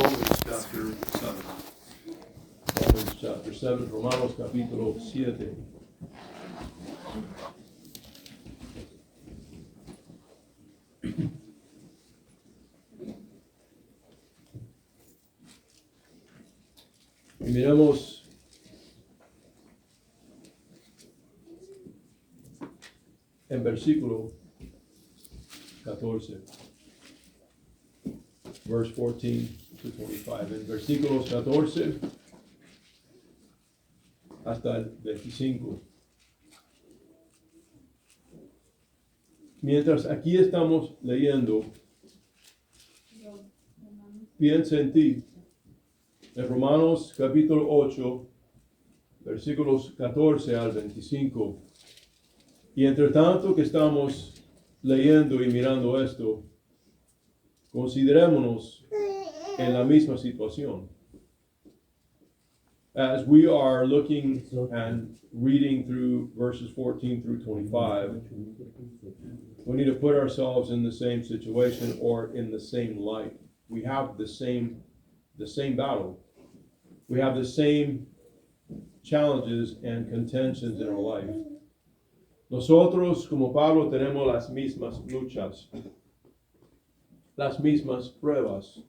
Romans chapter 7. Romans chapter 7, Romanos capítulo 7. Y miramos en versículo 14, verse 14 to 25. En versículos 14 hasta el 25. Mientras aquí estamos leyendo, piensa en ti. En Romanos capítulo 8, versículos 14 al 25. Y entre tanto que estamos leyendo y mirando esto, considerémonos en la misma situación. As we are looking and reading through verses 14 through 25, we need to put ourselves in the same situation or in the same light. We have the same battle. We have the same challenges and contentions in our life. Nosotros, como Pablo, tenemos las mismas luchas, las mismas pruebas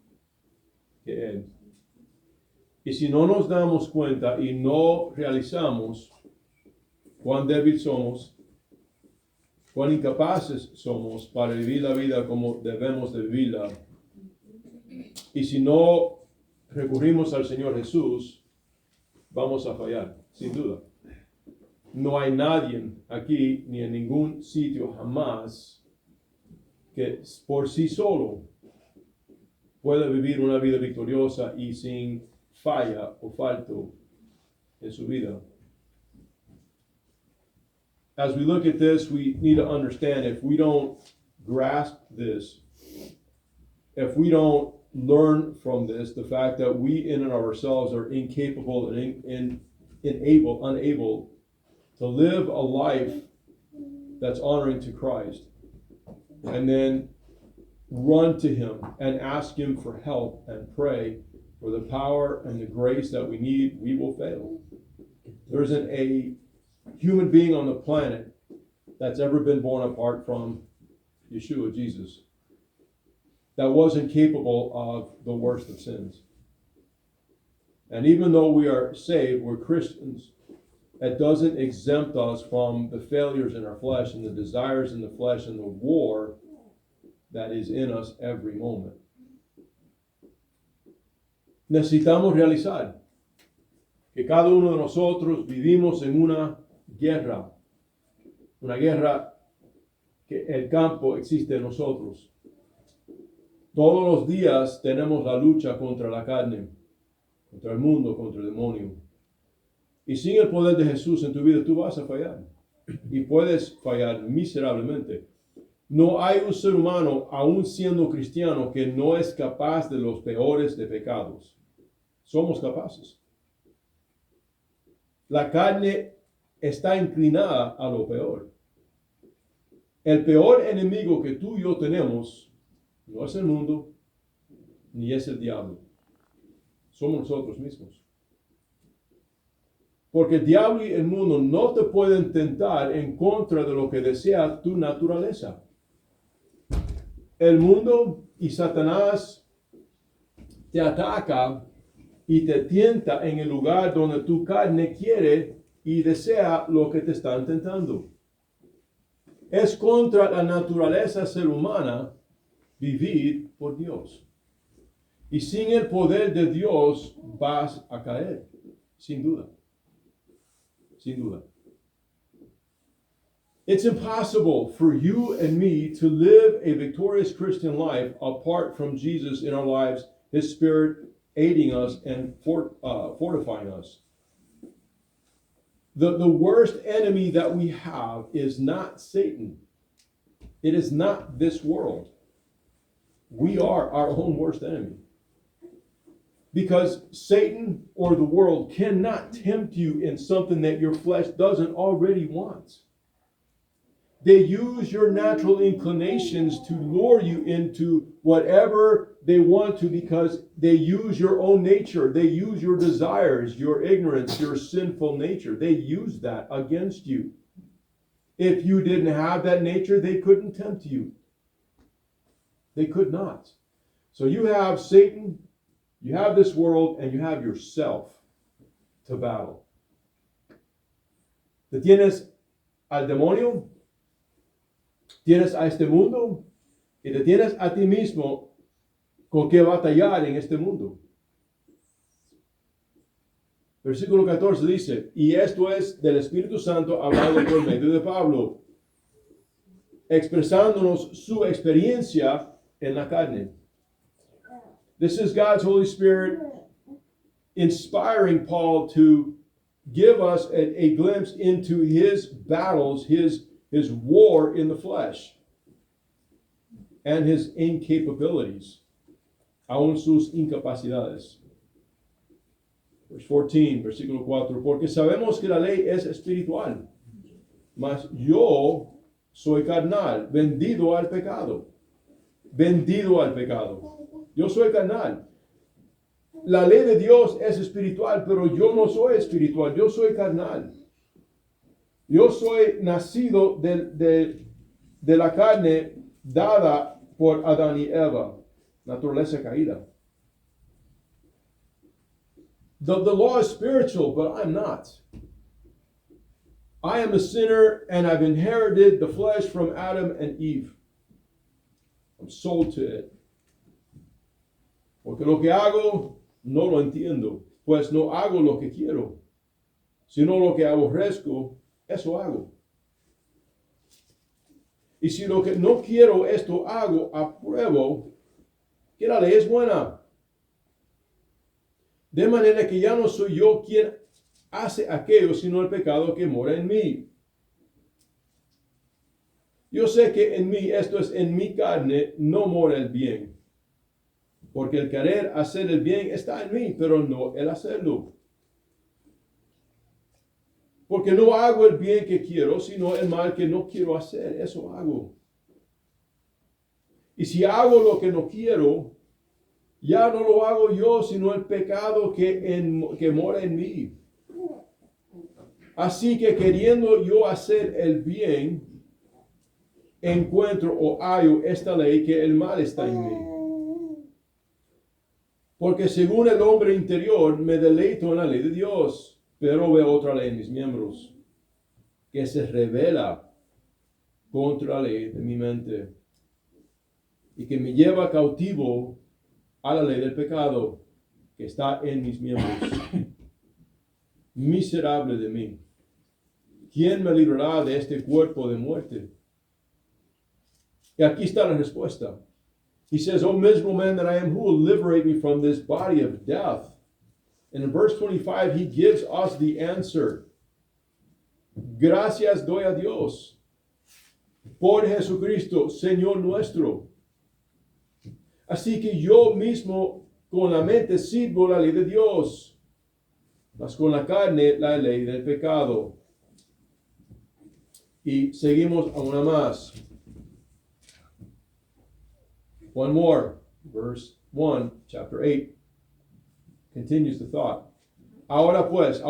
que él. Y si no nos damos cuenta y no realizamos cuán débil somos, cuán incapaces somos para vivir la vida como debemos de vivirla, y si no recurrimos al Señor Jesús, vamos a fallar, sin duda. No hay nadie aquí ni en ningún sitio jamás que por sí solo pueda vivir una vida victoriosa y sin falla o falto en su vida. As we look at this, we need to understand if we don't grasp this, if we don't learn from this, the fact that we in and of ourselves are incapable and unable to live a life that's honoring to Christ, and then run to Him and ask Him for help and pray for the power and the grace that we need, we will fail. There isn't a human being on the planet that's ever been born apart from Yeshua, Jesus, that wasn't capable of the worst of sins. And even though we are saved, we're Christians, that doesn't exempt us from the failures in our flesh and the desires in the flesh and the war that is in us every moment. Necesitamos realizar que cada uno de nosotros vivimos en una guerra que el campo existe en nosotros. Todos los días tenemos la lucha contra la carne, contra el mundo, contra el demonio. Y sin el poder de Jesús en tu vida, tú vas a fallar. Y puedes fallar miserablemente. No hay un ser humano, aún siendo cristiano, que no es capaz de los peores de pecados. Somos capaces. La carne está inclinada a lo peor. El peor enemigo que tú y yo tenemos no es el mundo, ni es el diablo. Somos nosotros mismos. Porque el diablo y el mundo no te pueden tentar en contra de lo que desea tu naturaleza. El mundo y Satanás te ataca y te tienta en el lugar donde tu carne quiere y desea lo que te están tentando. Es contra la naturaleza ser humana vivir por Dios. Y sin el poder de Dios vas a caer, sin duda. Sin duda. It's impossible for you and me to live a victorious Christian life apart from Jesus in our lives, His Spirit aiding us and fortifying us. The worst enemy that we have is not Satan. It is not this world. We are our own worst enemy. Because Satan or the world cannot tempt you in something that your flesh doesn't already want. They use your natural inclinations to lure you into whatever they want to because they use your own nature. They use your desires, your ignorance, your sinful nature. They use that against you. If you didn't have that nature, they couldn't tempt you. They could not. So you have Satan, you have this world, and you have yourself to battle. Te tienes al demonio, tienes a este mundo, y te tienes a ti mismo con que batallar en este mundo. Versículo 14 dice, y esto es del Espíritu Santo hablado por medio de Pablo, expresándonos su experiencia en la carne. This is God's Holy Spirit inspiring Paul to give us a glimpse into his battles, his war in the flesh, and his incapabilities, aún sus incapacidades. Verse 14, versículo 4, porque sabemos que la ley es espiritual, mas yo soy carnal, vendido al pecado. Yo soy carnal. La ley de Dios es espiritual, pero yo no soy espiritual, yo soy carnal. Yo soy nacido de la carne dada por Adán y Eva, naturaleza caída. The law is spiritual, but I'm not. I am a sinner and I've inherited the flesh from Adam and Eve. I'm sold to it. Porque lo que hago no lo entiendo, pues no hago lo que quiero, sino lo que aborrezco, eso hago. Y si lo que no quiero esto hago, apruebo que la ley es buena. De manera que ya no soy yo quien hace aquello, sino el pecado que mora en mí. Yo sé que en mí, esto es, en mi carne, no mora el bien. Porque el querer hacer el bien está en mí, pero no el hacerlo. Porque no hago el bien que quiero, sino el mal que no quiero hacer. Eso hago. Y si hago lo que no quiero, ya no lo hago yo, sino el pecado que mora en mí. Así que queriendo yo hacer el bien, encuentro o hallo esta ley que el mal está en mí. Porque según el hombre interior me deleito en la ley de Dios, pero veo otra ley en mis miembros, que se revela contra la ley de mi mente y que me lleva cautivo a la ley del pecado que está en mis miembros. Miserable de mí, ¿quién me librará de este cuerpo de muerte? Y aquí está la respuesta. He says, "O miserable man that I am, who will liberate me from this body of death?" And in verse 25, he gives us the answer. Gracias doy a Dios por Jesucristo, Señor nuestro. Así que yo mismo con la mente sirvo la ley de Dios, mas con la carne la ley del pecado. Y seguimos a una más. One more, verse 1, chapter 8, continues the thought. Ahora pues,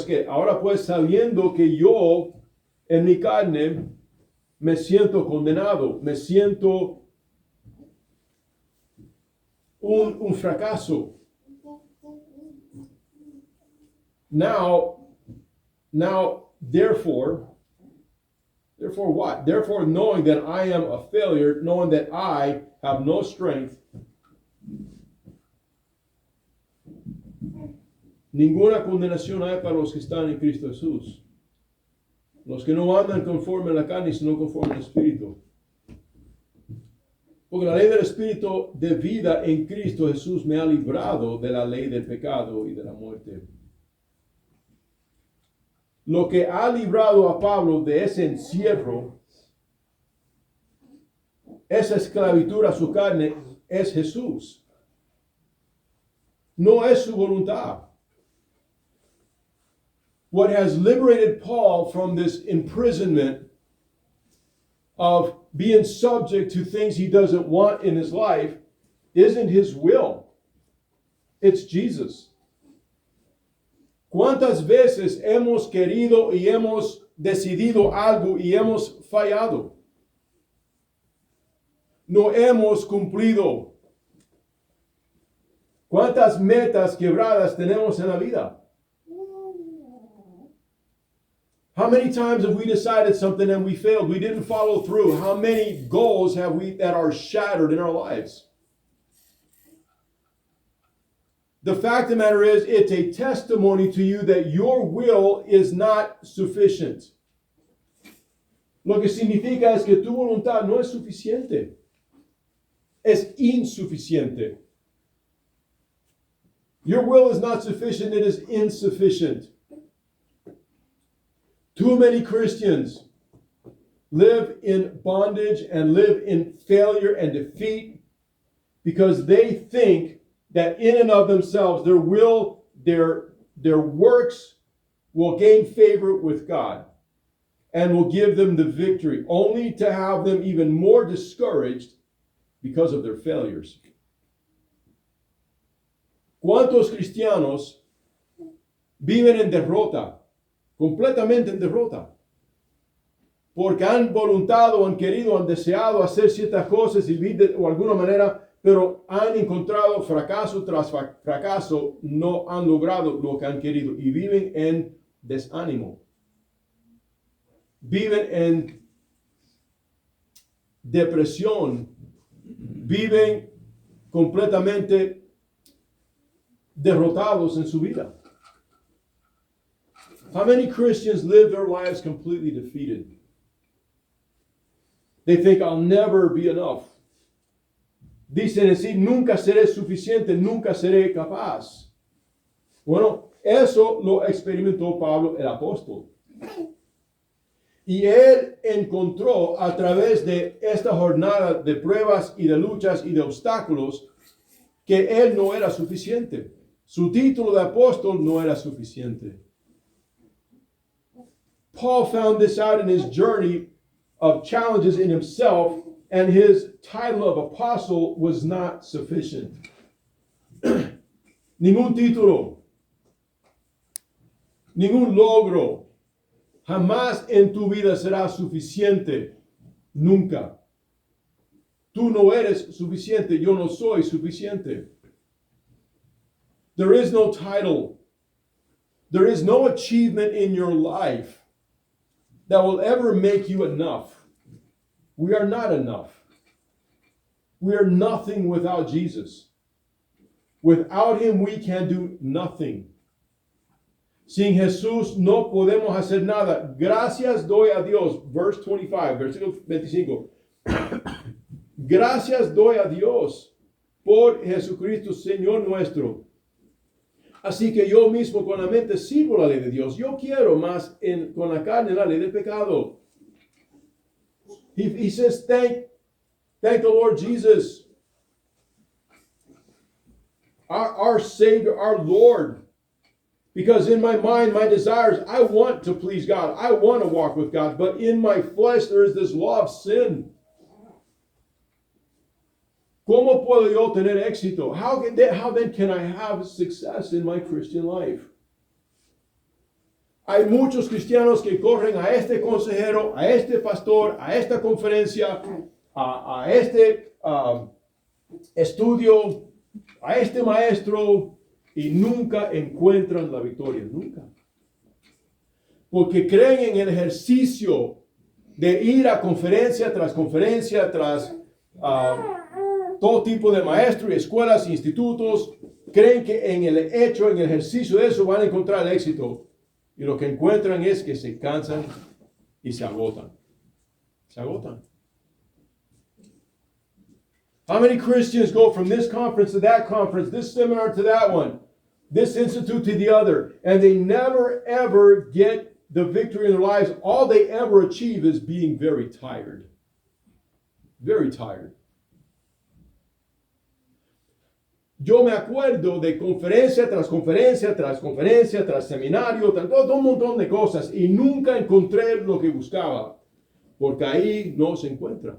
¿qué? Ahora pues, sabiendo que yo en mi carne me siento condenado, me siento un fracaso. Now, therefore what? Therefore, knowing that I am a failure, knowing that I have no strength, ninguna condenación hay para los que están en Cristo Jesús. Los que no andan conforme a la carne, sino conforme al Espíritu. Porque la ley del Espíritu de vida en Cristo Jesús me ha librado de la ley del pecado y de la muerte. Lo que ha librado a Pablo de ese encierro, esa esclavitud a su carne, es Jesús. No es su voluntad. What has liberated Paul from this imprisonment of being subject to things he doesn't want in his life isn't his will. It's Jesus. ¿Cuántas veces hemos querido y hemos decidido algo y hemos fallado? No hemos cumplido. ¿Cuántas metas quebradas tenemos en la vida? How many times have we decided something and we failed? We didn't follow through. How many goals have we that are shattered in our lives? The fact of the matter is, it's a testimony to you that your will is not sufficient. Lo que significa es que tu voluntad no es suficiente. Es insuficiente. Your will is not sufficient, it is insufficient. Too many Christians live in bondage and live in failure and defeat because they think that in and of themselves their works will gain favor with God and will give them the victory, only to have them even more discouraged because of their failures. ¿Cuántos cristianos viven en derrota? Completamente en derrota. Porque han voluntado, han querido, han deseado hacer ciertas cosas y vivir de alguna manera, pero han encontrado fracaso tras fracaso, no han logrado lo que han querido y viven en desánimo. Viven en depresión. Viven completamente derrotados en su vida. How many Christians live their lives completely defeated? They think, I'll never be enough. Dicen así, nunca seré suficiente, nunca seré capaz. Bueno, eso lo experimentó Pablo el apóstol. Y él encontró a través de esta jornada de pruebas y de luchas y de obstáculos que él no era suficiente. Su título de apóstol no era suficiente. Paul found this out in his journey of challenges in himself, and his title of apostle was not sufficient. Ningún título, ningún logro, jamás en tu vida será suficiente. Nunca. Tú no eres suficiente, yo no soy suficiente. There is no title. There is no achievement in your life that will ever make you enough. We are not enough. We are nothing without Jesus. Without him, we can do nothing. Sin Jesús no podemos hacer nada. Gracias doy a Dios. Verse 25, versículo 25. Gracias doy a Dios por Jesucristo, Señor nuestro. Así que yo mismo con la mente sirvo la ley de Dios. Yo quiero más con la carne la ley del pecado. He says, thank the Lord Jesus, our Savior, our Lord. Because in my mind, my desires, I want to please God. I want to walk with God. But in my flesh, there is this law of sin. ¿Cómo puedo yo tener éxito? How then can I have success in my Christian life? Hay muchos cristianos que corren a este consejero, a este pastor, a esta conferencia, a este estudio, a este maestro, y nunca encuentran la victoria, nunca. Porque creen en el ejercicio de ir a conferencia tras todo tipo de maestros, escuelas, institutos, creen que en el hecho, en el ejercicio de eso van a encontrar el éxito. Y lo que encuentran es que se cansan y se agotan. Se agotan. How many Christians go from this conference to that conference, this seminar to that one, this institute to the other, and they never ever get the victory in their lives? All they ever achieve is being very tired. Very tired. Yo me acuerdo de conferencia tras conferencia, tras conferencia, tras seminario, todo un montón de cosas y nunca encontré lo que buscaba, porque ahí no se encuentra.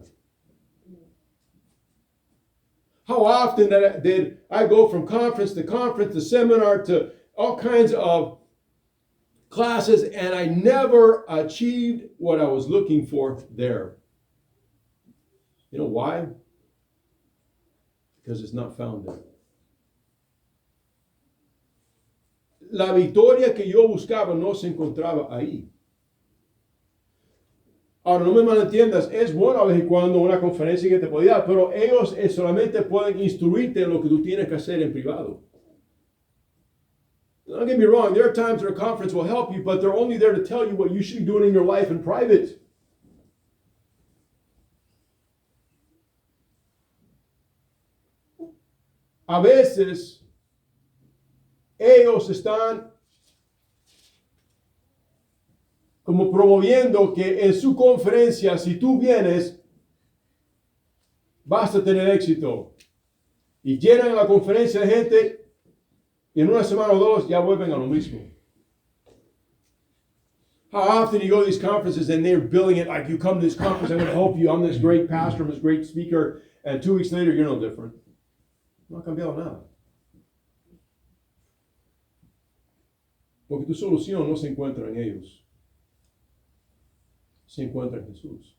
How often did I go from conference to seminar to all kinds of classes, and I never achieved what I was looking for there. You know why? Because it's not found there. La victoria que yo buscaba no se encontraba ahí. Ahora, no me malentiendas, es bueno a vez en cuando una conferencia que te podía dar, pero ellos solamente pueden instruirte en lo que tú tienes que hacer en privado. Don't get me wrong, there are times that a conference will help you, but they're only there to tell you what you should be doing in your life in private. A veces, ellos están como promoviendo que en su conferencia, si tú vienes, vas a tener éxito. Y llenan la conferencia de gente y en una semana o dos ya vuelven a lo mismo. How often you go to these conferences and they're billing it like you come to this conference, I'm going to help you, I'm this great pastor, I'm this great speaker, and 2 weeks later you're no different. No ha cambiado nada. Porque tu solución no se encuentra en ellos. Se encuentra en Jesús.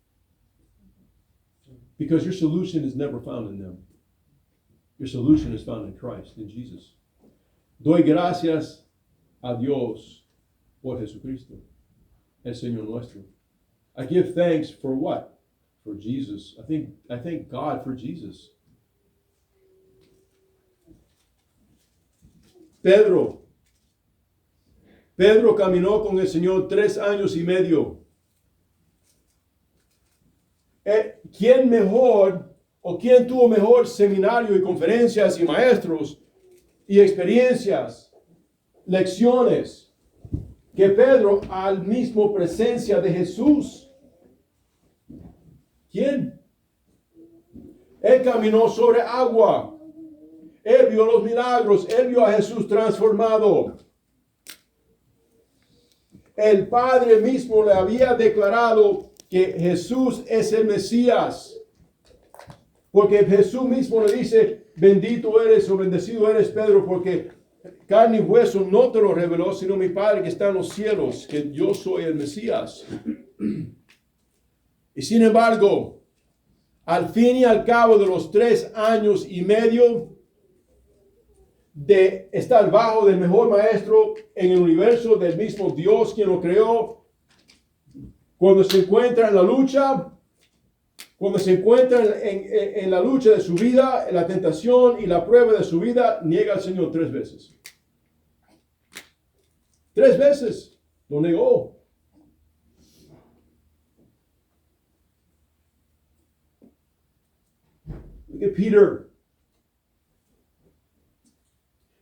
Because your solution is never found in them. Your solution is found in Christ, in Jesus. Doy gracias a Dios por Jesucristo, el Señor nuestro. I give thanks for what? For Jesus. I thank God for Jesus. Pedro caminó con el Señor 3 años y medio. ¿Quién mejor o quién tuvo mejor seminario y conferencias y maestros y experiencias, lecciones que Pedro al mismo presencia de Jesús? ¿Quién? Él caminó sobre agua. Él vio los milagros. Él vio a Jesús transformado. El Padre mismo le había declarado que Jesús es el Mesías. Porque Jesús mismo le dice, bendito eres o bendecido eres, Pedro, porque carne y hueso no te lo reveló, sino mi Padre que está en los cielos, que yo soy el Mesías. Y sin embargo, al fin y al cabo de los 3 años y medio de estar bajo del mejor maestro en el universo, del mismo Dios quien lo creó, cuando se encuentra en la lucha, cuando se encuentra en la lucha de su vida, en la tentación y la prueba de su vida, niega al Señor 3 veces. 3 veces lo negó. Look at Peter.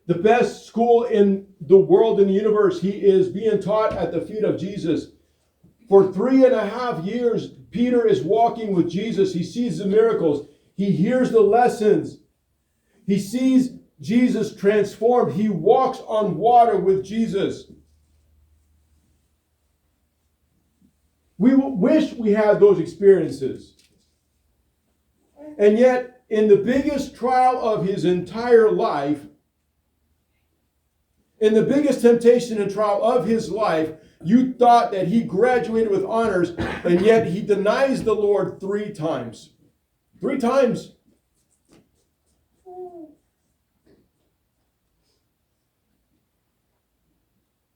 The best school in the world, in the universe, he is being taught at the feet of Jesus. For 3.5 years, Peter is walking with Jesus. He sees the miracles. He hears the lessons. He sees Jesus transformed. He walks on water with Jesus. We wish we had those experiences. And yet, in the biggest trial of his entire life, in the biggest temptation and trial of his life, you thought that he graduated with honors, and yet he denies the Lord 3 times. 3 times.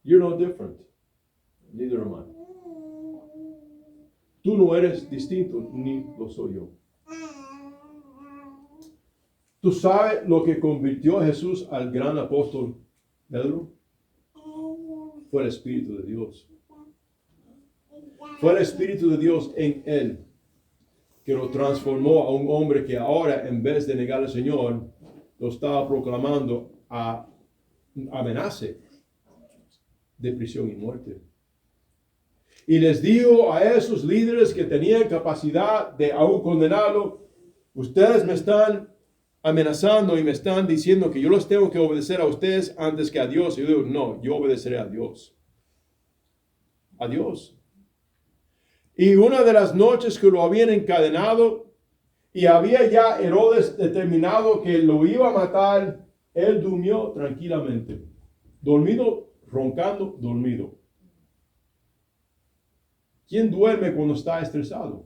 You're no different. Neither am I. Tú no eres distinto, ni lo soy yo. ¿Tú sabes lo que convirtió a Jesús al gran apóstol Pedro? Fue el Espíritu de Dios. Fue el Espíritu de Dios en él que lo transformó a un hombre que ahora, en vez de negar al Señor, lo estaba proclamando a amenaza de prisión y muerte. Y les dijo a esos líderes que tenían capacidad de aún condenarlo, ustedes me están amenazando y me están diciendo que yo los tengo que obedecer a ustedes antes que a Dios. Y yo digo, no, yo obedeceré a Dios. A Dios. Y una de las noches que lo habían encadenado, y había ya Herodes determinado que lo iba a matar, él durmió tranquilamente. Dormido, roncando, dormido. ¿Quién duerme cuando está estresado?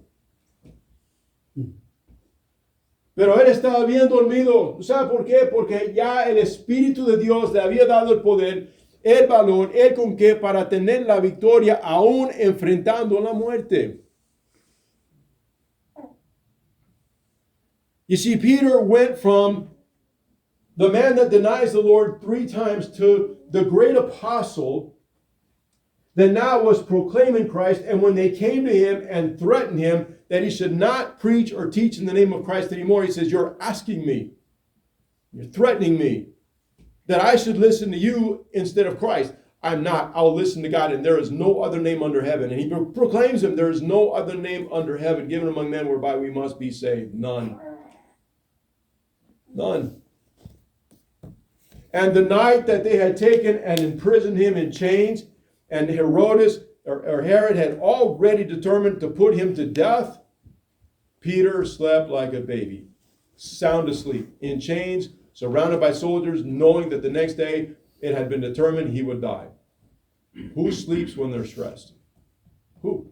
Pero él estaba bien dormido. ¿Sabe por qué? Porque ya el Espíritu de Dios le había dado el poder, el valor, el con qué para tener la victoria aún enfrentando la muerte. You see, Peter went from the man that denies the Lord 3 times to the great apostle that now was proclaiming Christ. And when they came to him and threatened him that he should not preach or teach in the name of Christ anymore, he says, you're asking me, you're threatening me that I should listen to you instead of Christ. I'm not. I'll listen to God, and there is no other name under heaven. And he proclaims him, there is no other name under heaven given among men whereby we must be saved. None. None. And the night that they had taken and imprisoned him in chains, and Herodes or Herod had already determined to put him to death, Peter slept like a baby, sound asleep, in chains, surrounded by soldiers, knowing that the next day it had been determined he would die. Who sleeps when they're stressed? Who?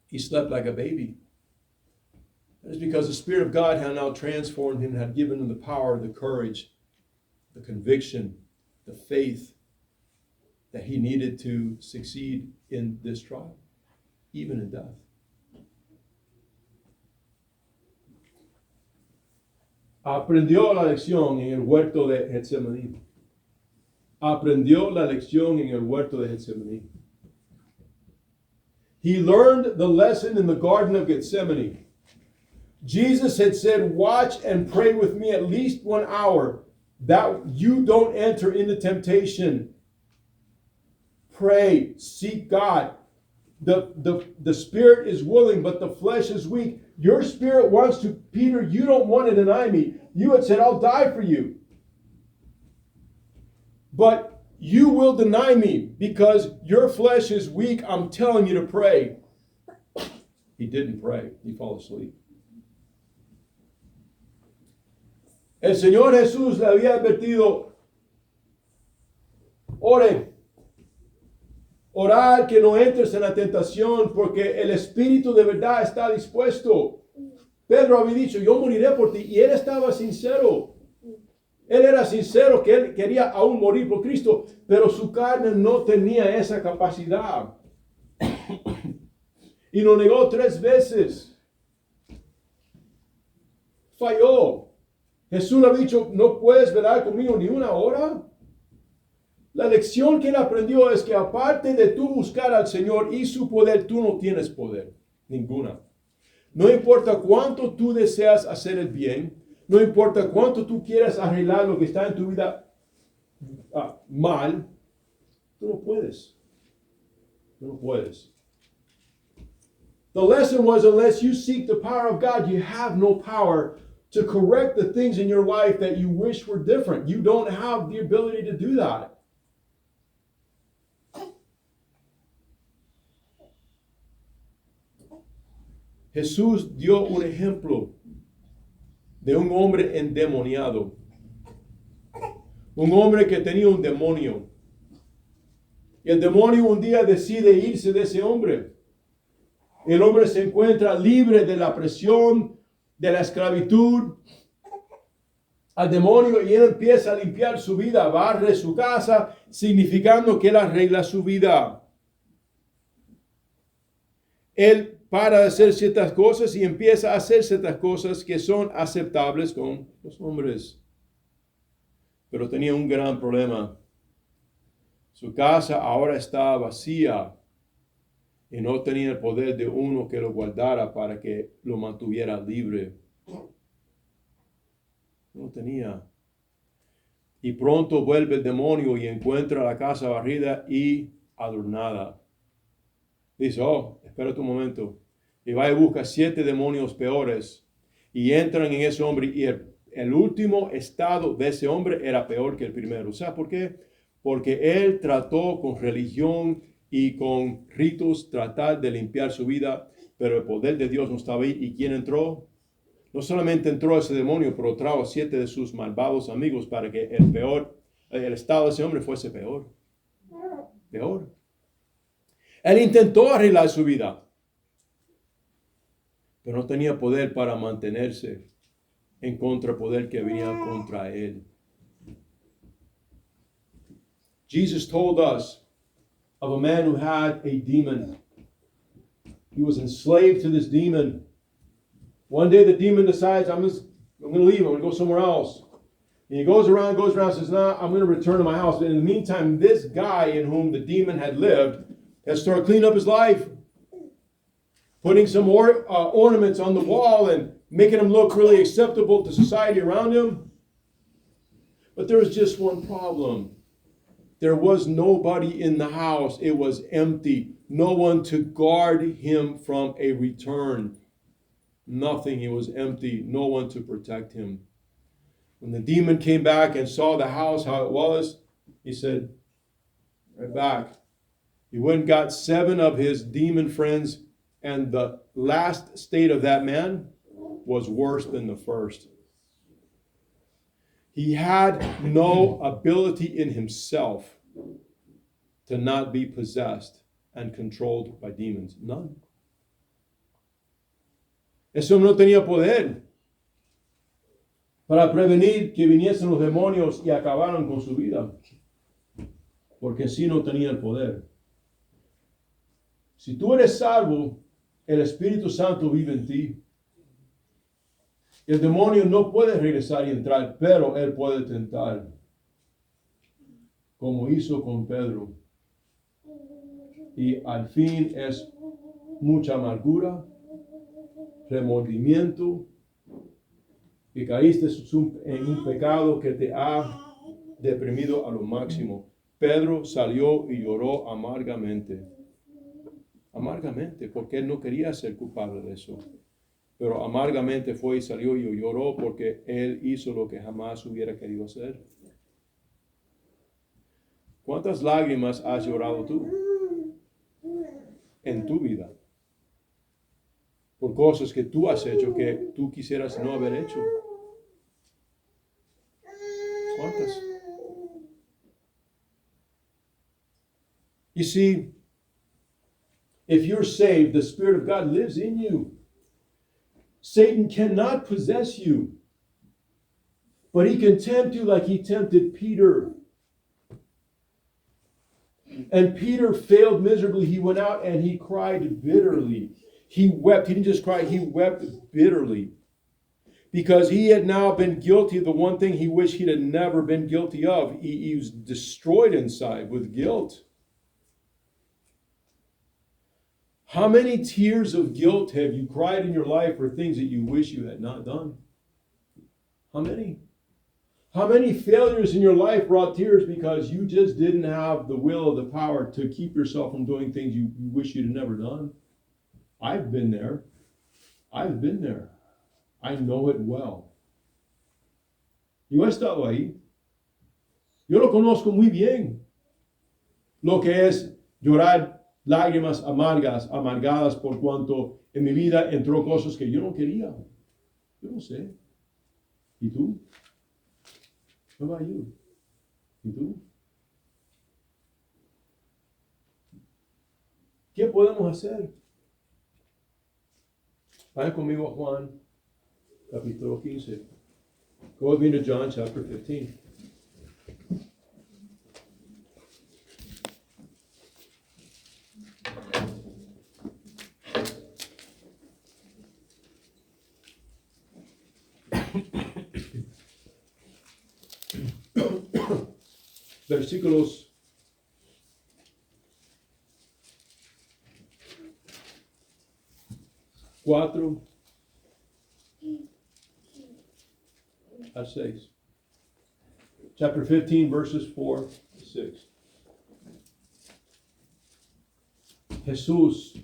He slept like a baby. That is because the Spirit of God had now transformed him, had given him the power, the courage, the conviction, the faith that he needed to succeed in this trial, even in death. Aprendió la lección en el huerto de Getsemaní. Aprendió la lección en el huerto de Getsemaní. He learned the lesson in the Garden of Gethsemane. Jesus had said, watch and pray with me at least 1 hour, that you don't enter into temptation. Pray, seek God. The spirit is willing, but the flesh is weak. Your spirit wants to, Peter, you don't want to deny me. You had said, I'll die for you. But you will deny me because your flesh is weak. I'm telling you to pray. He didn't pray. He fell asleep. El Señor Jesús le había advertido, ore, orar que no entres en la tentación porque el espíritu de verdad está dispuesto. Pedro había dicho, yo moriré por ti. Y él estaba sincero. Él era sincero que él quería aún morir por Cristo, pero su carne no tenía esa capacidad. Y lo negó 3 veces. Falló. Jesús le ha dicho, no puedes velar conmigo ni 1 hora. La lección que él aprendió es que aparte de tú buscar al Señor y su poder, tú no tienes poder. Ninguna. No importa cuánto tú deseas hacer el bien, no importa cuánto tú quieras arreglar lo que está en tu vida mal, tú no puedes. Tú no puedes. The lesson was, unless you seek the power of God, you have no power to correct the things in your life that you wish were different. You don't have the ability to do that. Jesús dio un ejemplo de un hombre endemoniado. Un hombre que tenía un demonio. Y el demonio un día decide irse de ese hombre. El hombre se encuentra libre de la presión, de la esclavitud al demonio, y él empieza a limpiar su vida, barre su casa, significando que él arregla su vida. Él para de hacer ciertas cosas y empieza a hacer ciertas cosas que son aceptables con los hombres. Pero tenía un gran problema. Su casa ahora está vacía y no tenía el poder de uno que lo guardara para que lo mantuviera libre. No tenía. Y pronto vuelve el demonio y encuentra la casa barrida y adornada. Dice, oh, espérate un momento. Y va y busca 7 demonios peores y entran en ese hombre. Y el último estado de ese hombre era peor que el primero. ¿Sabe por qué? Porque él trató con religión y con ritos tratar de limpiar su vida, pero el poder de Dios no estaba ahí. ¿Y quién entró? No solamente entró ese demonio, pero trajo 7 de sus malvados amigos para que el estado de ese hombre fuese peor. Peor. Él intentó arreglar su vida, pero no tenía poder para mantenerse en contrapoder que venía contra él. Jesus told us of a man who had a demon. He was enslaved to this demon. One day the demon decides, I'm going to leave, I'm going to go somewhere else. And he goes around, says, nah, I'm going to return to my house. But in the meantime, this guy in whom the demon had lived has started cleaning up his life, putting some ornaments on the wall and making him look really acceptable to society around him. But there was just one problem. There was nobody in the house. It was empty. No one to guard him from a return. Nothing. He was empty. No one to protect him. When the demon came back and saw the house, how it was, he said, right back. He went and got 7 of his demon friends, and the last state of that man was worse than the first. He had no ability in himself to not be possessed and controlled by demons. None. Ese hombre no tenía poder para prevenir que viniesen los demonios y acabaran con su vida, porque sí no tenía el poder. Si tú eres salvo, el Espíritu Santo vive en ti. El demonio no puede regresar y entrar, pero él puede tentar, como hizo con Pedro. Y al fin es mucha amargura, remordimiento, y caíste en un pecado que te ha deprimido a lo máximo. Pedro salió y lloró amargamente. Amargamente, porque él no quería ser culpable de eso. Pero amargamente fue y salió y lloró porque él hizo lo que jamás hubiera querido hacer. ¿Cuántas lágrimas has llorado tú en tu vida? Por cosas que tú has hecho que tú quisieras no haber hecho. ¿Cuántas? You see, if you're saved, the Spirit of God lives in you. Satan cannot possess you, but he can tempt you like he tempted Peter. And Peter failed miserably. He went out and he cried bitterly. He wept. He didn't just cry, he wept bitterly. Because he had now been guilty of the one thing he wished he had never been guilty of. He was destroyed inside with guilt. How many tears of guilt have you cried in your life for things that you wish you had not done? How many? How many failures in your life brought tears because you just didn't have the will or the power to keep yourself from doing things you wish you'd never done? I've been there. I've been there. I know it well. Yo he estado ahí. Yo lo conozco muy bien. Lo que es llorar lágrimas amargadas por cuanto en mi vida entró cosas que yo no quería. Yo no sé. ¿Y tú? How about you? ¿Y tú? ¿Qué podemos hacer? Vayan conmigo a Juan, capítulo 15. Go with me to John chapter 15. Versículos 4 a 6. Chapter 15, verses 4 to 6. Jesús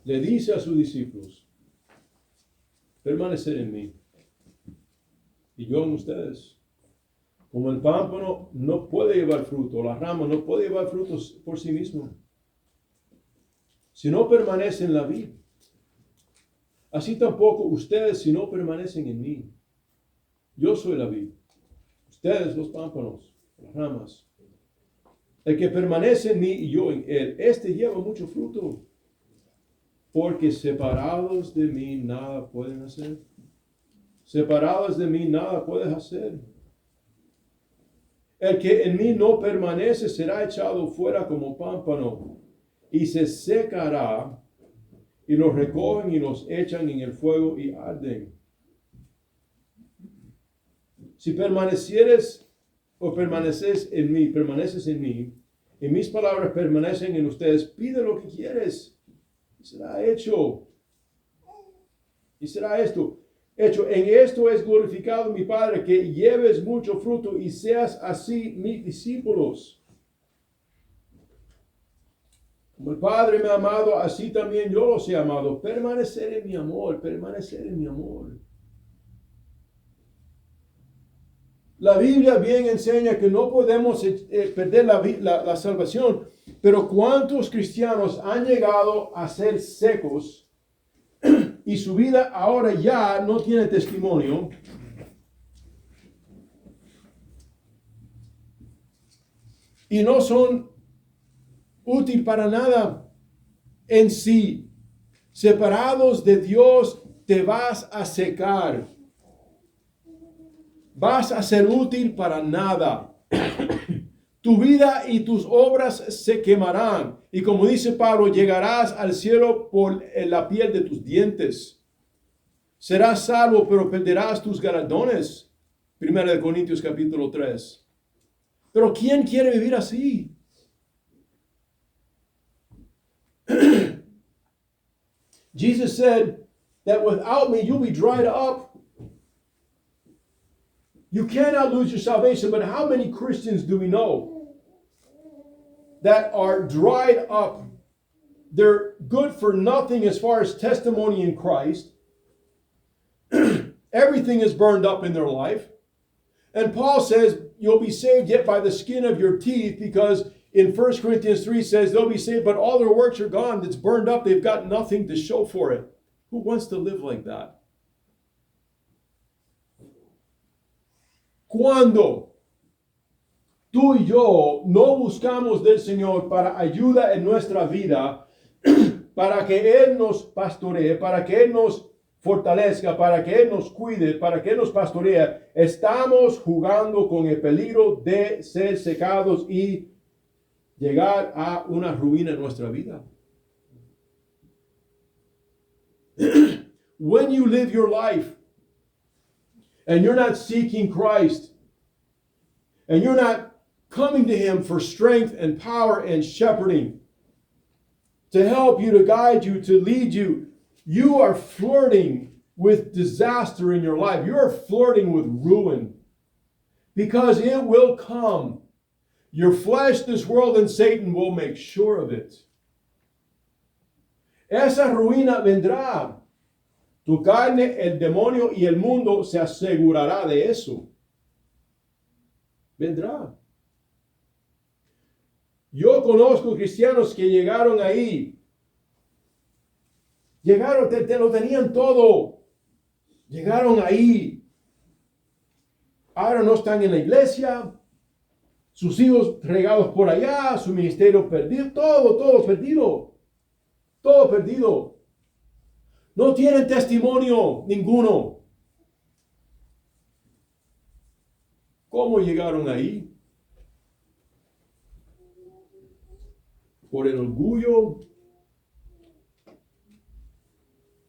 le dice a sus discípulos, permanecer en mí y yo en ustedes. Como el pámpano no puede llevar fruto, la rama no puede llevar frutos por sí mismo, si no permanece en la vid. Así tampoco ustedes si no permanecen en mí. Yo soy la vid, ustedes los pámpanos, las ramas. El que permanece en mí y yo en él, este lleva mucho fruto. Porque separados de mí nada pueden hacer. Separados de mí nada puedes hacer. El que en mí no permanece será echado fuera como pámpano y se secará, y los recogen y los echan en el fuego y arden. Si permanecieres o permaneces en mí, y mis palabras permanecen en ustedes, pide lo que quieres, y será hecho. Y será esto hecho. En esto es glorificado mi Padre, que lleves mucho fruto y seas así mis discípulos. Como el Padre me ha amado, así también yo los he amado. Permanecer en mi amor, permanecer en mi amor. La Biblia bien enseña que no podemos perder la salvación, pero ¿cuántos cristianos han llegado a ser secos y su vida ahora ya no tiene testimonio? Y no son útil para nada en sí. Separados de Dios, te vas a secar. Vas a ser útil para nada. Tu vida y tus obras se quemarán. Y como dice Pablo, llegarás al cielo por la piel de tus dientes. Serás salvo, pero perderás tus galardones. 1 Corintios capítulo 3. Pero ¿quién quiere vivir así? Jesus said that without me, you'll be dried up. You cannot lose your salvation, but how many Christians do we know that are dried up? They're good for nothing as far as testimony in Christ. Everything is burned up in their life. And Paul says you'll be saved yet by the skin of your teeth, because in 1 Corinthians 3 says they'll be saved, but all their works are gone. It's burned up. They've got nothing to show for it. Who wants to live like that? Cuando tú y yo no buscamos del Señor para ayuda en nuestra vida, para que Él nos pastoree, para que Él nos fortalezca, para que Él nos cuide, para que Él nos pastoree, estamos jugando con el peligro de ser secados y llegar a una ruina en nuestra vida. When you live your life and you're not seeking Christ, and you're not coming to Him for strength and power and shepherding, to help you, to guide you, to lead you, you are flirting with disaster in your life. You are flirting with ruin, because it will come. Your flesh, this world, and Satan will make sure of it. Esa ruina vendrá. Tu carne, el demonio y el mundo se asegurará de eso. Vendrá. Yo conozco cristianos que llegaron ahí. Llegaron, te lo tenían todo. Llegaron ahí. Ahora no están en la iglesia. Sus hijos regados por allá. Su ministerio perdido. Todo perdido. Todo perdido. No tienen testimonio ninguno. ¿Cómo llegaron ahí? Por el orgullo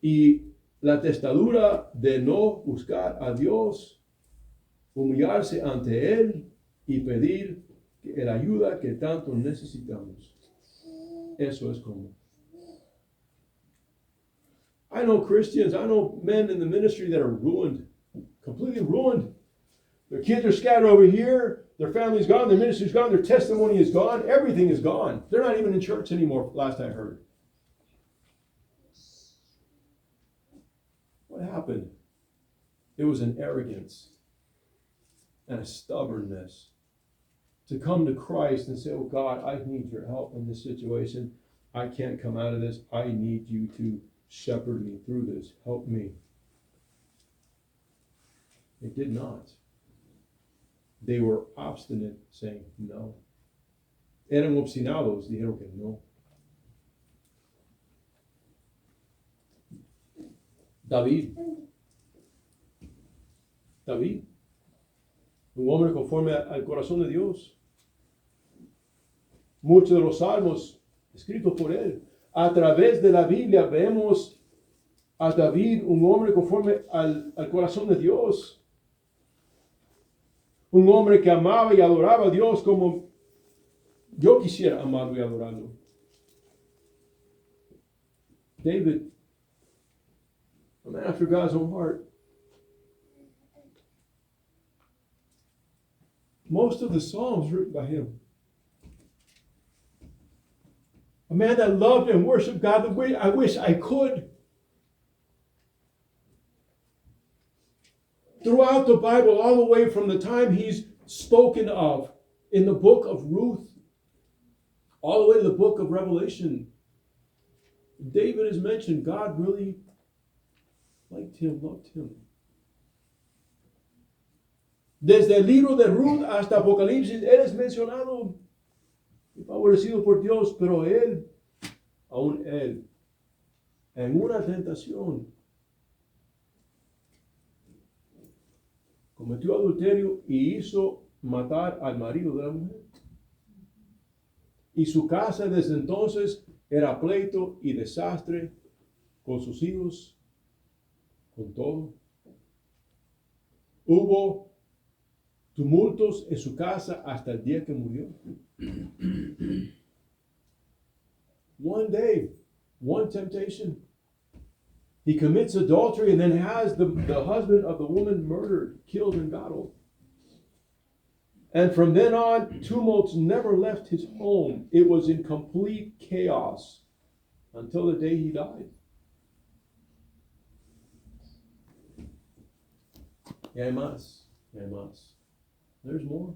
y la testadura de no buscar a Dios, humillarse ante Él y pedir la ayuda que tanto necesitamos. Eso es como. I know Christians, I know men in the ministry that are ruined, completely ruined. Their kids are scattered over here, their family's gone, their ministry's gone, their testimony is gone, everything is gone. They're not even in church anymore, last I heard. What happened? It was an arrogance and a stubbornness to come to Christ and say, oh God, I need your help in this situation. I can't come out of this. I need you to shepherd me through this, help me. It did not. They were obstinate, saying no. Eran obstinados, dijeron que no. David, un hombre conforme al corazón de Dios. Muchos de los salmos escritos por él. A través de la Biblia vemos a David, un hombre conforme al corazón de Dios. Un hombre que amaba y adoraba a Dios como yo quisiera amarlo y adorarlo. David, a man after God's own heart. Most of the Psalms written by him. A man that loved and worshiped God the way I wish I could. Throughout the Bible, all the way from the time he's spoken of in the book of Ruth, all the way to the book of Revelation, David is mentioned. God really liked him, loved him. Desde el libro de Ruth hasta Apocalipsis, él es mencionado y favorecido por Dios, pero él, aún él, en una tentación, cometió adulterio y hizo matar al marido de la mujer. Y su casa desde entonces era pleito y desastre con sus hijos, con todo. Hubo tumultos en su casa hasta el día que murió. One day, one temptation. He commits adultery and then has the husband of the woman murdered, killed in battle. And from then on, tumults never left his home. It was in complete chaos until the day he died. Y hay más, y hay más. There's more.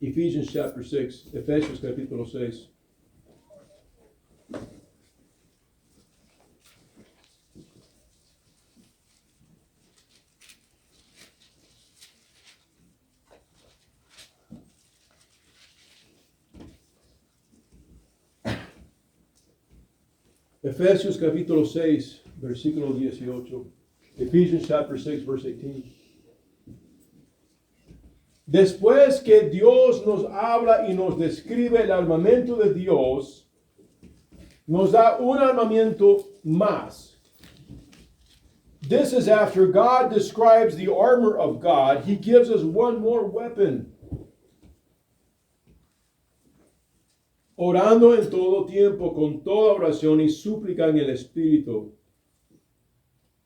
Ephesians chapter 6, Efesios capítulo 6. Efesios capítulo 6, versículo 18. Ephesians chapter 6, verse 18. Después que Dios nos habla y nos describe el armamento de Dios, nos da un armamento más. This is after God describes the armor of God. He gives us one more weapon. Orando en todo tiempo, con toda oración y súplica en el Espíritu.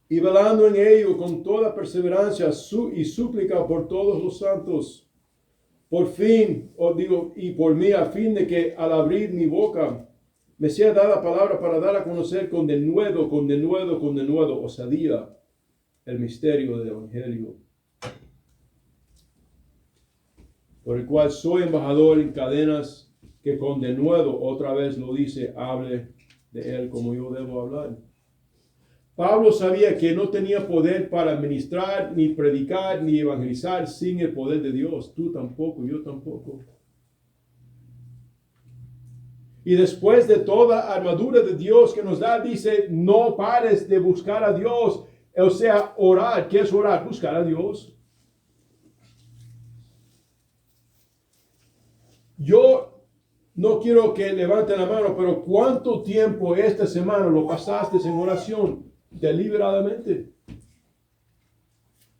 Y velando en ello con toda perseverancia y súplica por todos los santos. Por fin, y por mí, a fin de que al abrir mi boca me sea dada palabra para dar a conocer con denuedo, osadía, el misterio del Evangelio. Por el cual soy embajador en cadenas, que con denuedo, otra vez lo dice, hable de él como yo debo hablar. Pablo sabía que no tenía poder para ministrar, ni predicar, ni evangelizar sin el poder de Dios. Tú tampoco, yo tampoco. Y después de toda armadura de Dios que nos da, dice, no pares de buscar a Dios. O sea, orar. ¿Qué es orar? Buscar a Dios. Yo no quiero que levanten la mano, pero ¿cuánto tiempo esta semana lo pasaste en oración? Deliberadamente.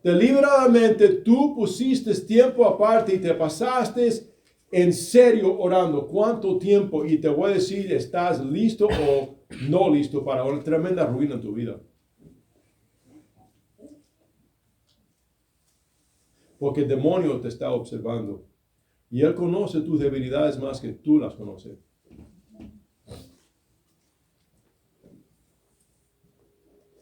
Deliberadamente tú pusiste tiempo aparte y te pasaste en serio orando. ¿Cuánto tiempo? Y te voy a decir, ¿estás listo o no listo para una tremenda ruina en tu vida? Porque el demonio te está observando. Y él conoce tus debilidades más que tú las conoces.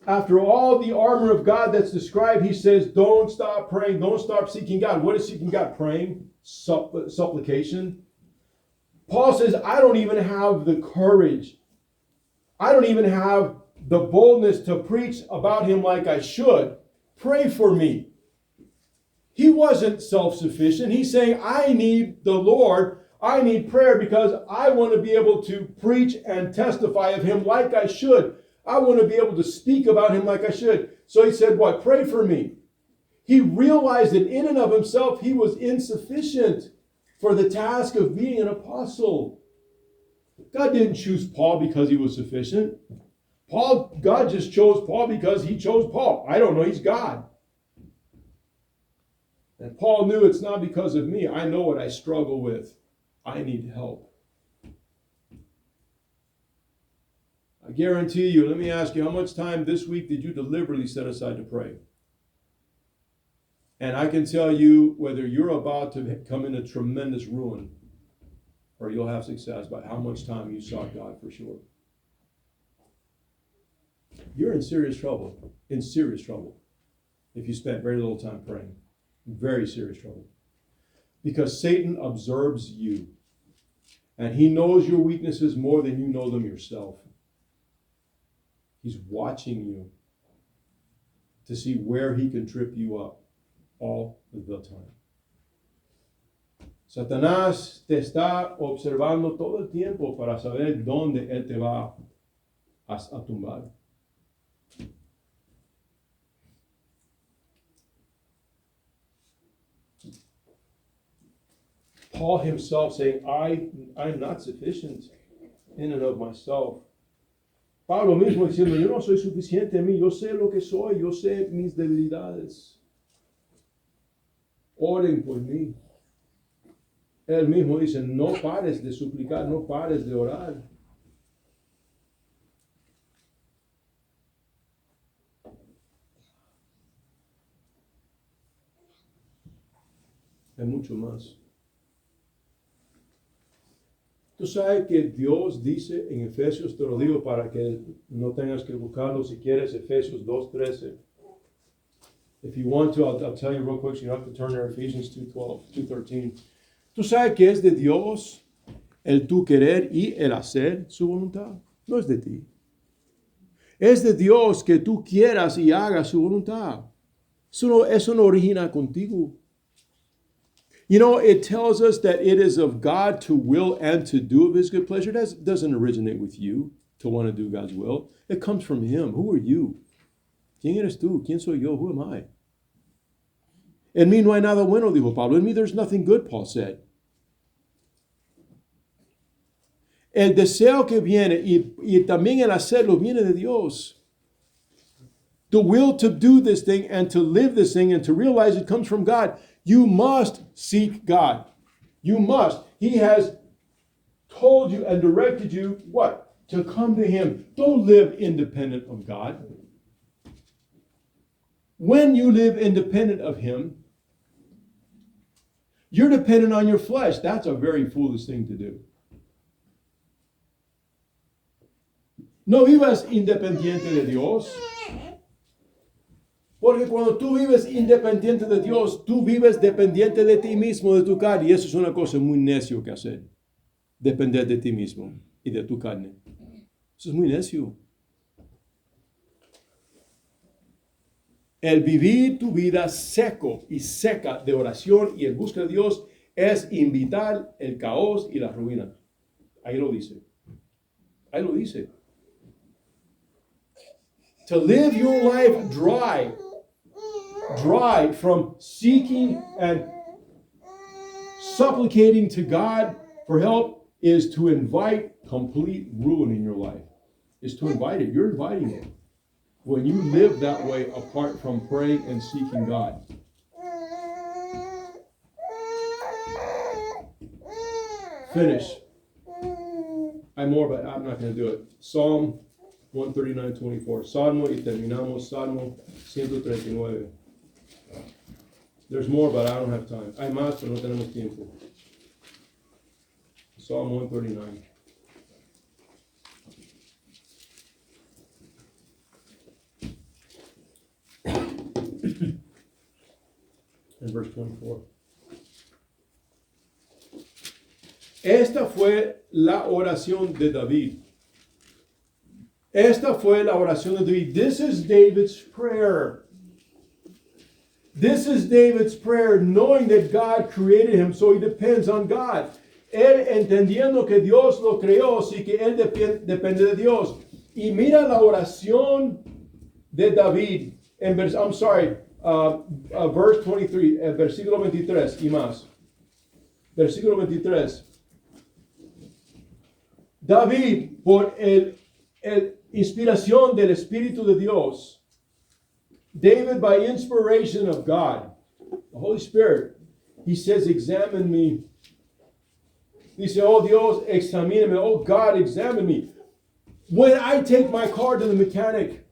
After all the armor of God that's described, he says, don't stop praying. Don't stop seeking God. What is seeking God? Praying, supplication. Paul says, I don't even have the courage. I don't even have the boldness to preach about him like I should. Pray for me. He wasn't self-sufficient. He's saying, I need the Lord. I need prayer because I want to be able to preach and testify of him like I should. I want to be able to speak about him like I should. So he said, what? Pray for me. He realized that in and of himself, he was insufficient for the task of being an apostle. God didn't choose Paul because he was sufficient. God just chose Paul because he chose Paul. I don't know, he's God. And Paul knew it's not because of me. I know what I struggle with. I need help. I guarantee you, let me ask you, how much time this week did you deliberately set aside to pray? And I can tell you whether you're about to come into tremendous ruin or you'll have success by how much time you sought God for sure. You're in serious trouble if you spent very little time praying. Very serious trouble. Because Satan observes you. And he knows your weaknesses more than you know them yourself. He's watching you to see where he can trip you up all the time. Satanás te está observando todo el tiempo para saber dónde él te va a tumbar. Paul himself saying, I'm not sufficient in and of myself. Pablo mismo diciendo, yo no soy suficiente en mí, yo sé lo que soy, yo sé mis debilidades. Oren por mí. Él mismo dice, no pares de suplicar, no pares de orar. Hay mucho más. Tú sabes que Dios dice en Efesios, te lo digo para que no tengas que buscarlo si quieres, Efesios 2:13. If you want to, I'll tell you real quick, so you don't have to turn there, Ephesians 2:13. Tú sabes que es de Dios el tu querer y el hacer su voluntad. No es de ti. Es de Dios que tú quieras y hagas su voluntad. Eso no origina contigo. You know, it tells us that it is of God to will and to do of his good pleasure. That doesn't originate with you to want to do God's will. It comes from him. Who are you? ¿Quién eres tú? ¿Quién soy yo? Who am I? En mí no hay nada bueno, dijo Pablo. In me there's nothing good, Paul said. El deseo que viene y también el hacerlo viene de Dios. The will to do this thing and to live this thing and to realize it comes from God. You must seek God. You must. He has told you and directed you what? To come to him. Don't live independent of God. When you live independent of him, you're dependent on your flesh. That's a very foolish thing to do. No vivas independiente de Dios. Porque cuando tú vives independiente de Dios, tú vives dependiente de ti mismo, de tu carne. Y eso es una cosa muy necio que hacer. Depender de ti mismo y de tu carne. Eso es muy necio. El vivir tu vida seco y seca de oración y en busca de Dios es invitar el caos y la ruina. Ahí lo dice. Ahí lo dice. To live your life dry from seeking and supplicating to God for help is to invite complete ruin in your life. Is to invite it. You're inviting it. When you live that way apart from praying and seeking God. Finish. I'm more, but I'm not going to do it. Psalm 139:24. Salmo y terminamos. Salmo 139. There's more, but I don't have time. Hay más, pero no tenemos tiempo. Psalm 139. And verse 24. Esta fue la oración de David. Esta fue la oración de David. This is David's prayer. This is David's prayer, knowing that God created him, so he depends on God. Él entendiendo que Dios lo creó, así que él depende de Dios. Y mira la oración de David en verse 23, versículo 23 y más. Versículo 23. David, por el inspiración del Espíritu de Dios, David, by inspiration of God, the Holy Spirit, he says, examine me. Dice, oh Dios, examíname. Oh God, examine me. When I take my car to the mechanic,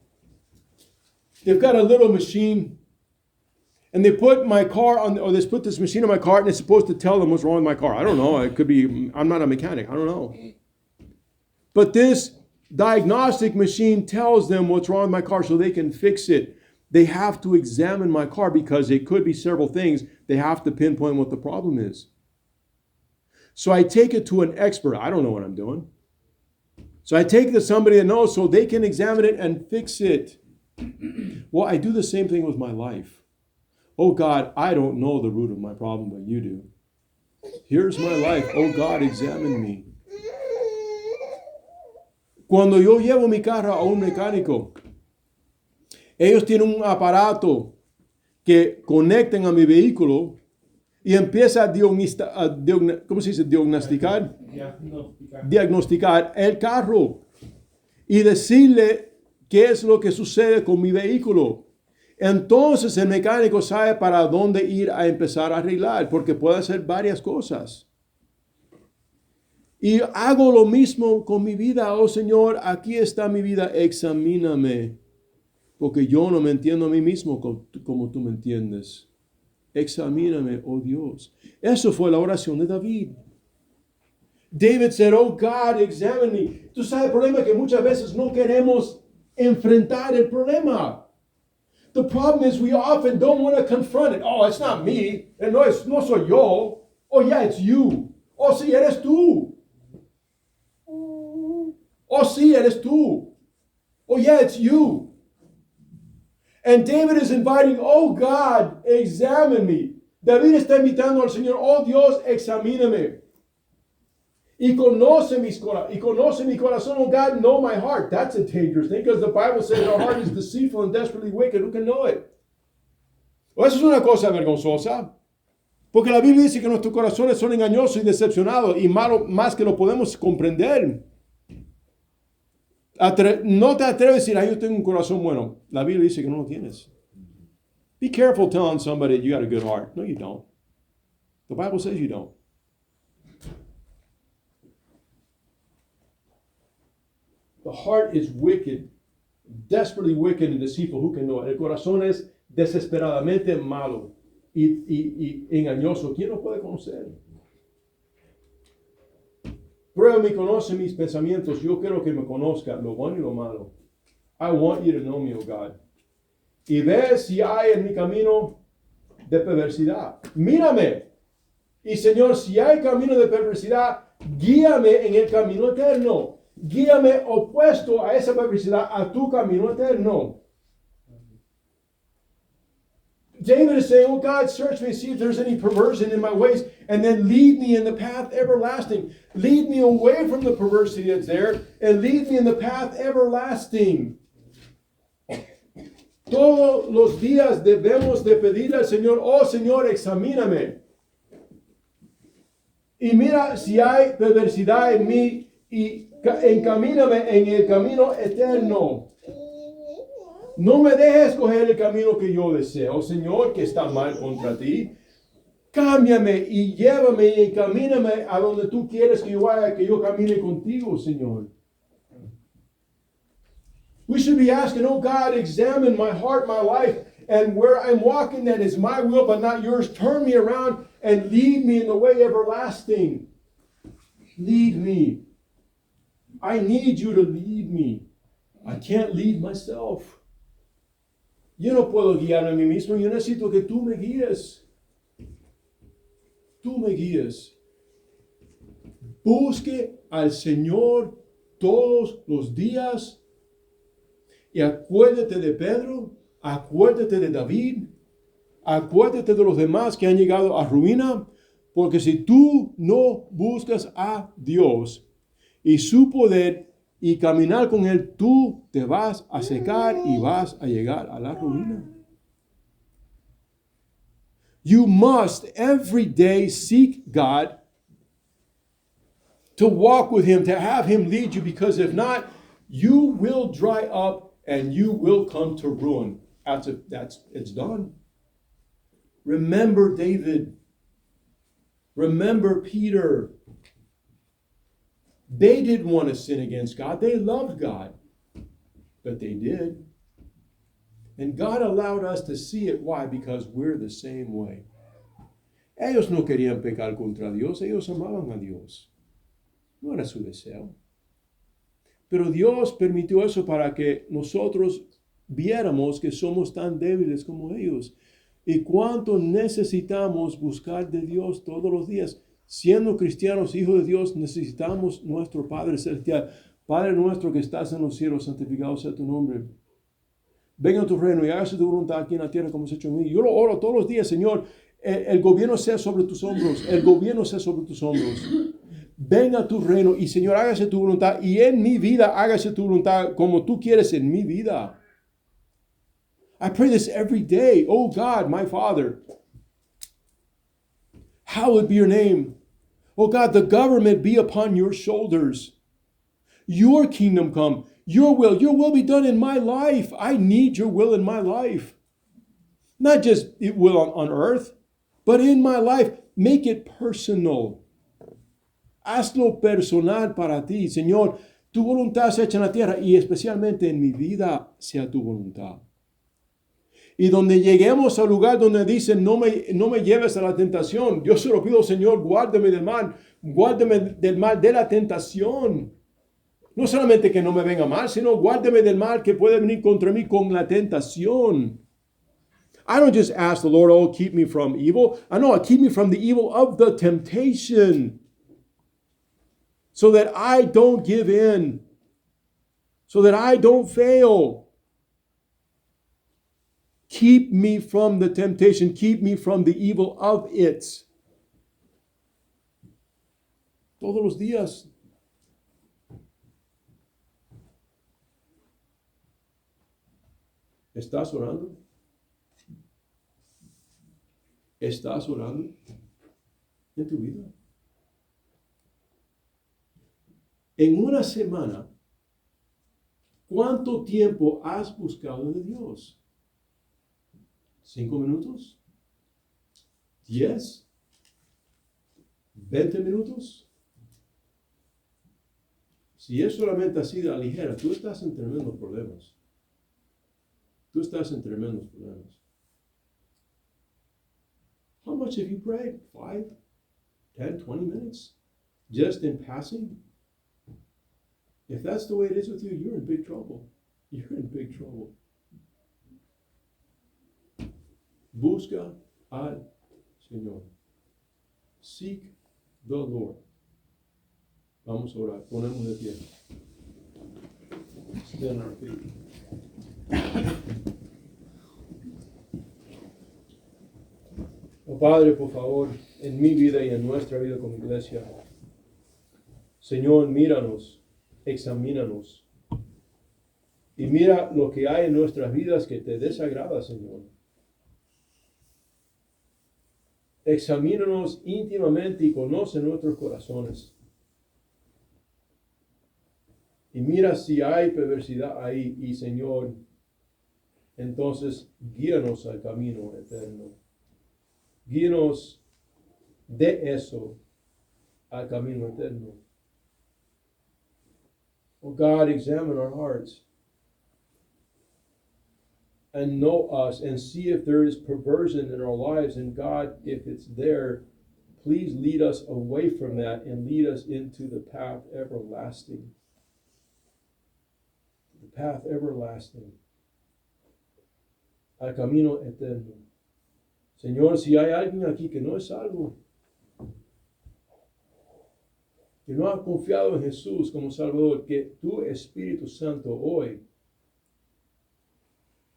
they've got a little machine, and they put my car on, or they put this machine on my car, and it's supposed to tell them what's wrong with my car. I don't know. It could be, I'm not a mechanic. I don't know. But this diagnostic machine tells them what's wrong with my car so they can fix it. They have to examine my car because it could be several things. They have to pinpoint what the problem is. So I take it to an expert. I don't know what I'm doing. So I take it to somebody that knows so they can examine it and fix it. Well, I do the same thing with my life. Oh God, I don't know the root of my problem, but you do. Here's my life. Oh God, examine me. Cuando yo llevo mi carro a un mecánico, ellos tienen un aparato que conectan a mi vehículo y empieza a diagnosticar el carro y decirle qué es lo que sucede con mi vehículo. Entonces el mecánico sabe para dónde ir a empezar a arreglar, porque puede hacer varias cosas. Y hago lo mismo con mi vida. Oh Señor, aquí está mi vida, examíname. Porque yo no me entiendo a mí mismo como tú me entiendes. Examíname, oh Dios. Eso fue la oración de David. David said, oh God, examine me. Tú sabes el problema que muchas veces no queremos enfrentar el problema. The problem is we often don't want to confront it. Oh, it's not me. No soy yo. Oh, yeah, it's you. Oh, sí, eres tú. Oh, sí, eres tú. Oh, yeah, it's you. And David is inviting, oh God, examine me. David está invitando al Señor, oh Dios, examíname. Y conoce mi corazón, oh God, know my heart. That's a dangerous thing because the Bible says our heart is deceitful and desperately wicked. Who can know it? Well, eso es una cosa vergonzosa. Porque la Biblia dice que nuestros corazones son engañosos y decepcionados y malos más que lo podemos comprender. No te atreves a decir, yo tengo un corazón bueno. La Biblia dice que no lo tienes. Be careful telling somebody you got a good heart. No, you don't. The Bible says you don't. The heart is wicked, desperately wicked and deceitful. Who can know it? El corazón es desesperadamente malo y engañoso. ¿Quién lo puede conocer? Pruébame y conoce mis pensamientos. Yo quiero que me conozca lo bueno y lo malo. I want you to know me, oh God. Y ve si hay en mi camino de perversidad. Mírame. Y Señor, si hay camino de perversidad, guíame en el camino eterno. Guíame opuesto a esa perversidad, a tu camino eterno. David is saying, oh God, search me, see if there's any perversion in my ways, and then lead me in the path everlasting. Lead me away from the perversity that's there, and lead me in the path everlasting. Todos los días debemos de pedir al Señor, oh Señor, examíname. Y mira si hay perversidad en mí, y encamíname en el camino eterno. No me dejes escoger el camino que yo deseo, Señor, que está mal contra ti. Cámbiame y llévame y encamíname a donde tú quieres que yo vaya, que yo camine contigo, Señor. We should be asking, oh God, examine my heart, my life, and where I'm walking that is my will but not yours. Turn me around and lead me in the way everlasting. Lead me. I need you to lead me. I can't lead myself. Yo no puedo guiarme a mí mismo. Yo necesito que tú me guíes. Tú me guíes. Busque al Señor todos los días y acuérdate de Pedro, acuérdate de David, acuérdate de los demás que han llegado a ruina, porque si tú no buscas a Dios y su poder y caminar con Él, tú te vas a secar y vas a llegar a la ruina. You must every day seek God, to walk with Him, to have Him lead you, because if not, you will dry up and you will come to ruin. It's done. Remember David. Remember Peter. They didn't want to sin against God. They loved God. But they did. And God allowed us to see it. Why? Because we're the same way. Ellos no querían pecar contra Dios. Ellos amaban a Dios. No era su deseo. Pero Dios permitió eso para que nosotros viéramos que somos tan débiles como ellos. Y cuánto necesitamos buscar de Dios todos los días. Siendo cristianos, hijos de Dios, necesitamos nuestro Padre Celestial. Padre nuestro que estás en los cielos, santificado sea tu nombre. Venga a tu reino y hágase tu voluntad aquí en la tierra como se ha hecho en mí. Yo lo oro todos los días, Señor. El gobierno sea sobre tus hombros. El gobierno sea sobre tus hombros. Venga a tu reino y, Señor, hágase tu voluntad. Y en mi vida, hágase tu voluntad como tú quieres en mi vida. I pray this every day. Oh God, my Father, hallowed be your name. Oh God, the government be upon your shoulders. Your kingdom come. Your will be done in my life. I need your will in my life. Not just it will on earth, but in my life. Make it personal. Hazlo personal para ti. Señor, tu voluntad sea hecha en la tierra y especialmente en mi vida sea tu voluntad. Y donde lleguemos al lugar donde dicen, no me lleves a la tentación, yo se lo pido, Señor, guárdame del mal de la tentación. No solamente que no me venga mal, sino guárdame del mal que puede venir contra mí con la tentación. I don't just ask the Lord, oh, keep me from evil. I know, keep me from the evil of the temptation. So that I don't give in. So that I don't fail. Keep me from the temptation. Keep me from the evil of it. Todos los días. ¿Estás orando? ¿Estás orando en tu vida? En una semana, ¿cuánto tiempo has buscado de Dios? ¿5 minutos? ¿10? ¿20 minutos? Si es solamente así de la ligera, tú estás en tremendos problemas. Tú estás en tremendos problemas. How much have you prayed? 5, 10, 20 minutes? Just in passing? If that's the way it is with you, you're in big trouble. You're in big trouble. Busca al Señor. Seek the Lord. Vamos a orar. Ponemos de pie. Stand on our feet. Oh Padre, por favor, en mi vida y en nuestra vida como iglesia, Señor, míranos, examínanos y mira lo que hay en nuestras vidas que te desagrada, Señor. Examínanos íntimamente y conoce nuestros corazones. Y mira si hay perversidad ahí y, Señor, entonces guíanos al camino eterno. Guíanos de eso al camino eterno. Oh God, examine our hearts and know us and see if there is perversion in our lives. And God, if it's there, please lead us away from that and lead us into the path everlasting. The path everlasting. Al camino eterno. Señor, si hay alguien aquí que no es salvo, que no ha confiado en Jesús como Salvador, que tu Espíritu Santo hoy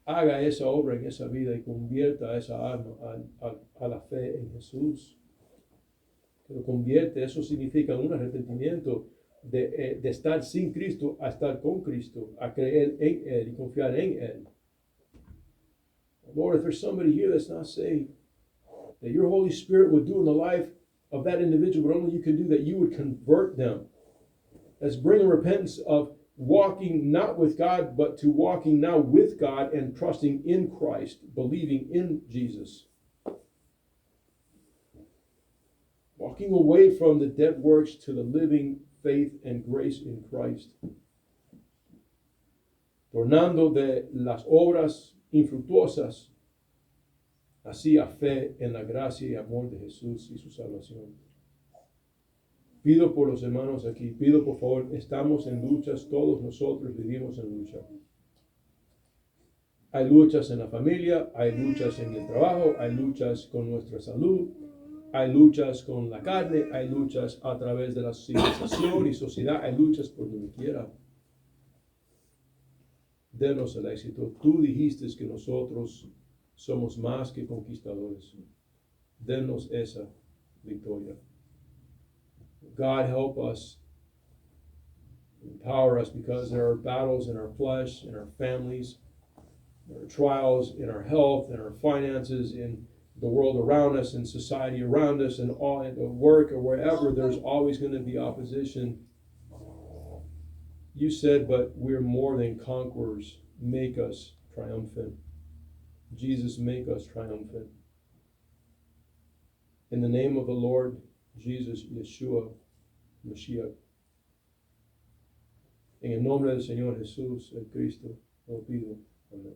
haga esa obra en esa vida y convierta a esa alma a la fe en Jesús. Que lo convierte, eso significa un arrepentimiento de estar sin Cristo a estar con Cristo, a creer en Él y confiar en Él. Lord, if there's somebody here that's not saved, that your Holy Spirit would do in the life of that individual, but only you can do that, you would convert them. Let's bring a repentance of walking not with God, but to walking now with God and trusting in Christ, believing in Jesus. Walking away from the dead works to the living faith and grace in Christ. Tornando de las obras infructuosas así a fe en la gracia y amor de Jesús y su salvación. Pido por los hermanos aquí, pido por favor, estamos en luchas, todos nosotros vivimos en lucha. Hay luchas en la familia, hay luchas en el trabajo, hay luchas con nuestra salud, hay luchas con la carne, hay luchas a través de la civilización y sociedad, hay luchas por donde quiera. Denos el éxito. Tú dijiste que nosotros somos más que conquistadores. Denos esa victoria. God help us, empower us, because there are battles in our flesh, in our families, there are trials in our health, in our finances, in the world around us, in society around us, and all at work or wherever. There's always going to be opposition. You said, but we're more than conquerors. Make us triumphant. Jesus, make us triumphant. In the name of the Lord Jesus, Yeshua, Mashiach. En el nombre del Señor Jesús, el Cristo, lo pido. Amén.